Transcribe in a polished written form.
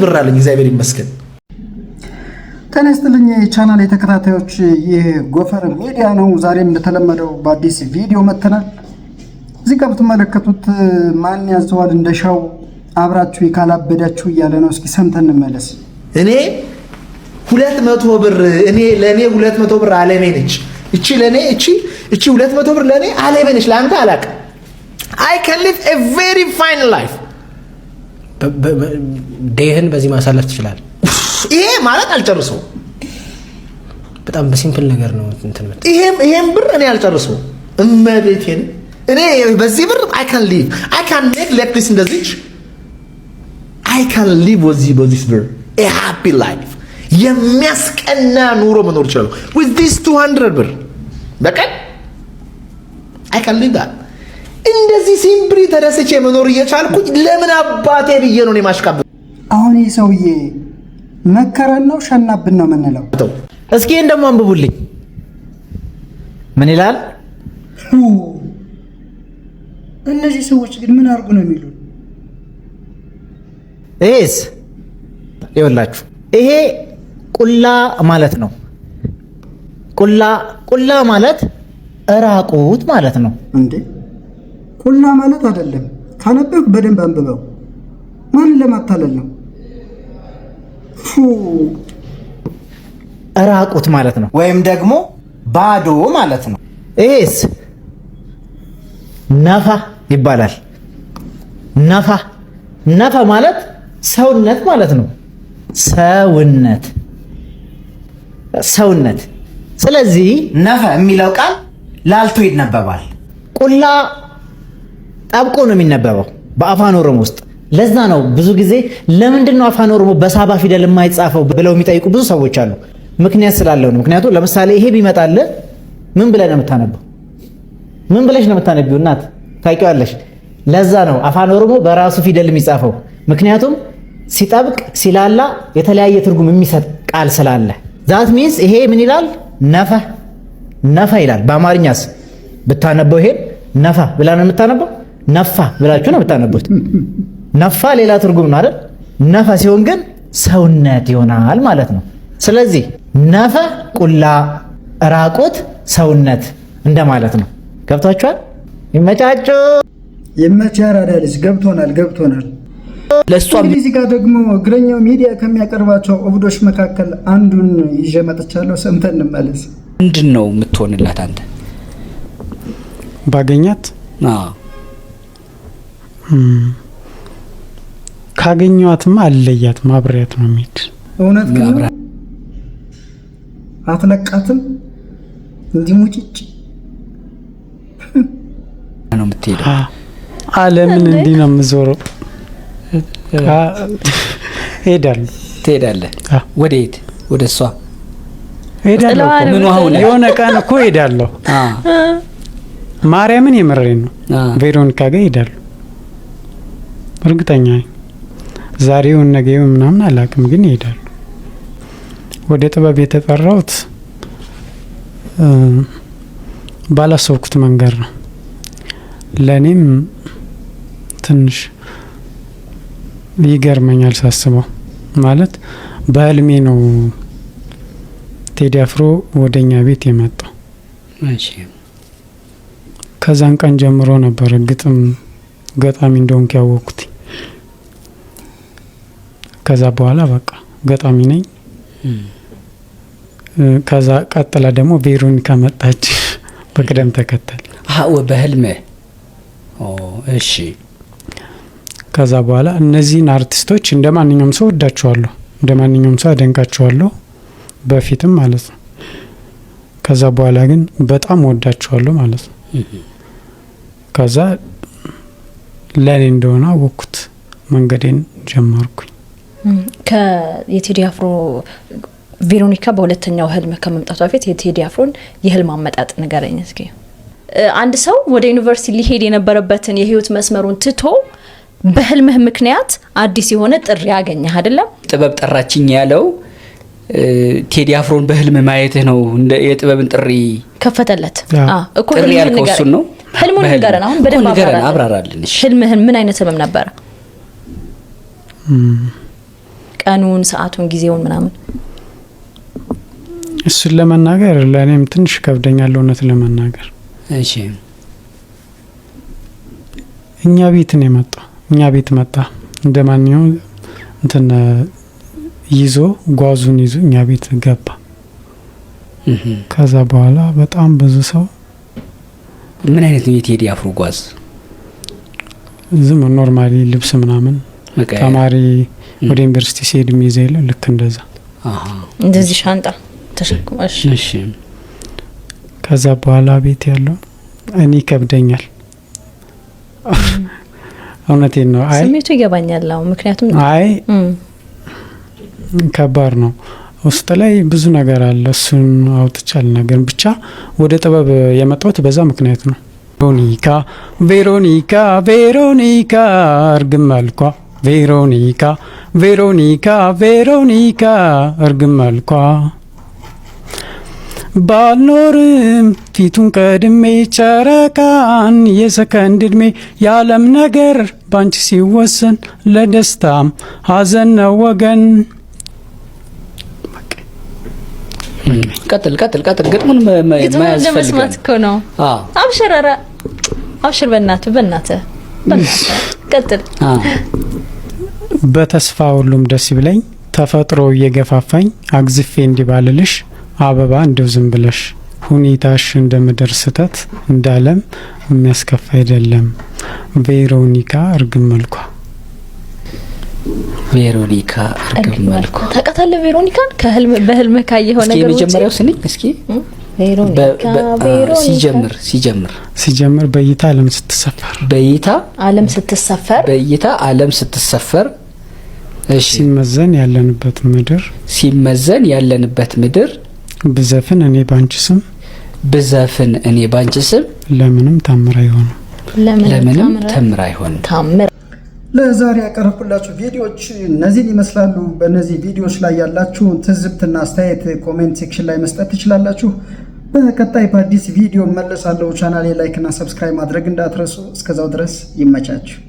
ብር አለኝ እግዚአብሔር ይመስገን። ተነስተልኝ ቻናል የተከታታዮች የጎፈር ሚዲያ ነው። ዛሬም እንደተለመደው በአዲስ ቪዲዮ መተናል። እዚህ ጋር ብትመለከቱት ማን ያዘዋል እንደሻው አብራችሁ ካላበዳችሁ እያለ ነው። እስኪ ሰምተን እንመለስ። እኔ 200 ብር ለኔ 200 ብር አለሜ ነች። እቺ 200 ብር ለኔ አለሜ ነች። ለአንተ አላቅ I can live a very fine life። ዴህን በዚህ ማሳለፍ ትችላል። ይሄ ማለት አልጨርሰው በጣም በሲምፕል ነገር ነው እንትን ማለት ይሄም ብር እኔ አልጨርሰው እመቤቴን እኔ በዚህ ብር I can make like this in the rich. I can live with this ብር a happy life የሚያስቀና ኑሮ መኖር ይችላል with this 200 ብር በቀን I can live that። እንደዚህ ሲምፕሊ ተደስቼ መኖር እየቻልኩኝ ለምን አባቴ ብዬ ነው የማሽቃብ። አሁን ይሄ ሰውዬ መከረን ነው ሸናብን ነው የምንለው? እስኪ እንደሞ አንብቡልኝ ምን ይላል? እነዚህ ሰዎች ግን ምን አድርጉ ነው የሚሉት? እስ ይኸውላችሁ ይሄ ቁላ ማለት ነው። ቁላ ማለት እራቁት ማለት ነው እንዴ? ቁላ ማለት አይደለም። ካነበብክ በደንብ አንብበው። ማንን ለማታለል ነው? እራቁት ማለት ነው ወይም ደግሞ ባዶ ማለት ነው። እስ ነፋ ይባላል። ነፋ ማለት ሰውነት ማለት ነው። ሰውነት። ስለዚህ ነፋ የሚለው ቃል ላልቶ ይነበባል። ቁላ ጠብቆ ነው የሚነበበው በአፋን ኦሮሞ ውስጥ። ለዛ ነው ብዙ ጊዜ ለምንድን ነው አፋን ኦሮሞ በሳባ ፊደል የማይጻፈው ብለው የሚጠይቁ ብዙ ሰዎች አሉ። ምክንያት ስላለው ነው። ምክንያቱም ለምሳሌ ይሄ ቢመጣልህ ምን ብለህ ነው የምታነበው? ምን ብለሽ ነው የምታነቢው? እናት ታውቂዋለሽ። ለዛ ነው አፋን ኦሮሞ በራሱ ፊደል የሚጻፈው። ምክንያቱም ሲጠብቅ ሲላላ የተለያየ ትርጉም የሚሰጥ ቃል ስላለ። ዛት ሚንስ ይሄ ምን ይላል? ነፋ ይላል። በአማርኛስ ብታነበው ይሄ ነፋ ብላ ነው የምታነበው? ነፋ ብላችሁ ነው የምታነቡት። ነፋ ሌላ ትርጉም ነው አይደል? ነፋ ሲሆን ግን ሰውነት ይሆናል ማለት ነው። ስለዚህ ነፋ ቁላ ራቁት ሰውነት እንደማለት ነው። ገብቷችኋል? ይመቻቹ። ይመቻራዳልስ። ገብቶናል። ለሷ እዚህ ጋር ደግሞ እግረኛው ሚዲያ ከሚያቀርባቸው እብዶች መካከል አንዱን ይዤ መጥቻለሁ። ሰምተን እንመለስ። ምንድነው የምትሆንላት አንተ ባገኛት? ካገኘዋትማ አለያትም አብሬያት ነው የሚሄድ። እውነት ግን አትለቃትም? እንዲህ ሙጭጭ ነው የምትሄደው? ዓለምን እንዲህ ነው የምዞረው። ትሄዳለህ? ወዴት? ወደ እሷ ሄዳለሁ። ምን አሁን የሆነ ቀን እኮ ሄዳለሁ። ማርያምን የምሬን ነው። ቬሮኒካ ጋር ሄዳለሁ እርግጠኛ ነኝ። ዛሬውን ነገውን ምናምን አላውቅም፣ ግን ሄዳለሁ። ወደ ጥበብ የተጠራሁት ባላሰብኩት መንገድ ነው። ለኔም ትንሽ ይገርመኛል ሳስበው። ማለት በህልሜ ነው ቴዲ አፍሮ ወደኛ ቤት የመጣው። እሺ ከዛን ቀን ጀምሮ ነበር ግጥም ገጣሚ እንደሆንኩ ያወቅኩት። ከዛ በኋላ በቃ ገጣሚ ነኝ። ከዛ ቀጥላ ደግሞ ቬሮኒካ መጣች በቅደም ተከተል። በህልሜ እሺ። ከዛ በኋላ እነዚህን አርቲስቶች እንደማንኛውም ሰው ወዳቸዋለሁ፣ እንደማንኛውም ሰው አደንቃቸዋለሁ በፊትም ማለት ነው። ከዛ በኋላ ግን በጣም ወዳቸዋለሁ ማለት ነው። ከዛ ለኔ እንደሆነ አወቅኩት፣ መንገዴን ጀመርኩኝ። የቴዲ አፍሮ ቬሮኒካ በሁለተኛው ህልም ከመምጣቷ በፊት የቴዲ አፍሮን የህልም አመጣጥ ንገረኝ እስኪ። አንድ ሰው ወደ ዩኒቨርሲቲ ሊሄድ የነበረበትን የህይወት መስመሩን ትቶ በህልምህ ምክንያት አዲስ የሆነ ጥሪ ያገኘህ አይደለም? ጥበብ ጠራችኝ ያለው ቴዲ አፍሮን በህልም ማየትህ ነው። እንደ የጥበብን ጥሪ ከፈተለት። እኮ ጥሪ ያልከው እሱን ነው። ህልሙን ንገረን አሁን በደንብ አብራራልን። ህልምህን ምን አይነት ህልም ነበር? ቀኑን፣ ሰዓቱን፣ ጊዜውን ምናምን? እሱን ለመናገር ለእኔም ትንሽ ከብደኛል እውነት ለመናገር። እሺ እኛ ቤት ነው የመጣው። እኛ ቤት መጣ እንደማንኛውም እንትን ይዞ ጓዙን ይዞ እኛ ቤት ገባ። ከዛ በኋላ በጣም ብዙ ሰው ምን አይነት ነው የቴዲ አፍሮ ጓዝ? ዝም ኖርማሊ ልብስ ምናምን ተማሪ ወደ ዩኒቨርሲቲ ሲሄድ የሚይዘው ልክ እንደዛ እንደዚህ ሻንጣ ተሸክመሽ? እሺ ከዛ በኋላ ቤት ያለው እኔ ከብደኛል እውነቴን ነው። አይ ስሜቱ ይገባኛል። ምክንያቱም አይ ከባድ ነው ውስጥ ላይ ብዙ ነገር አለ። እሱን አውጥቻል ነገር ብቻ ወደ ጥበብ የመጣሁት በዛ ምክንያት ነው። ቬሮኒካ ቬሮኒካ ቬሮኒካ እርግብ መልኳ ቬሮኒካ ቬሮኒካ ቬሮኒካ እርግብ መልኳ ባልኖርም ፊቱን ቀድሜ ጨረቃን የሰከንድ እድሜ የዓለም ነገር ባንቺ ሲወሰን ለደስታም ሀዘን ነው ወገን። ቀጥል ግጥሙን ማያዝ ለመስማት እኮ ነው። አብሽር ኧረ አብሽር በእናትህ ቀጥል። በተስፋ ሁሉም ደስ ይብለኝ ተፈጥሮ እየገፋፋኝ አግዝፌ እንዲባልልሽ አበባ እንደው ዝም ብለሽ ሁኔታሽ እንደምድር ስተት እንዳለም የሚያስከፋ አይደለም። ቬሮኒካ እርግብ መልኳ ቬሮኒካ እርግብ መልኳ ታውቃታለህ? ቬሮኒካን በህልም ካየኸው ነገር እስኪ መጀመሪያው ስንኝ እስኪ ቬሮኒካ ሲጀምር በእይታ ዓለም ስትሰፈር በእይታ ዓለም ስትሰፈር እሺ ሲመዘን ያለንበት ምድር ብዘፍን እኔ ባንቺ ስም ለምንም ታምር አይሆንም። ለዛሬ ያቀረብኩላችሁ ቪዲዮዎች እነዚህን ይመስላሉ። በእነዚህ ቪዲዮዎች ላይ ያላችሁን ትዝብትና አስተያየት ኮሜንት ሴክሽን ላይ መስጠት ትችላላችሁ። በቀጣይ በአዲስ ቪዲዮ መለሳለሁ። ቻናሌ ላይክ እና ሰብስክራይብ ማድረግ እንዳትረሱ። እስከዛው ድረስ ይመቻችሁ።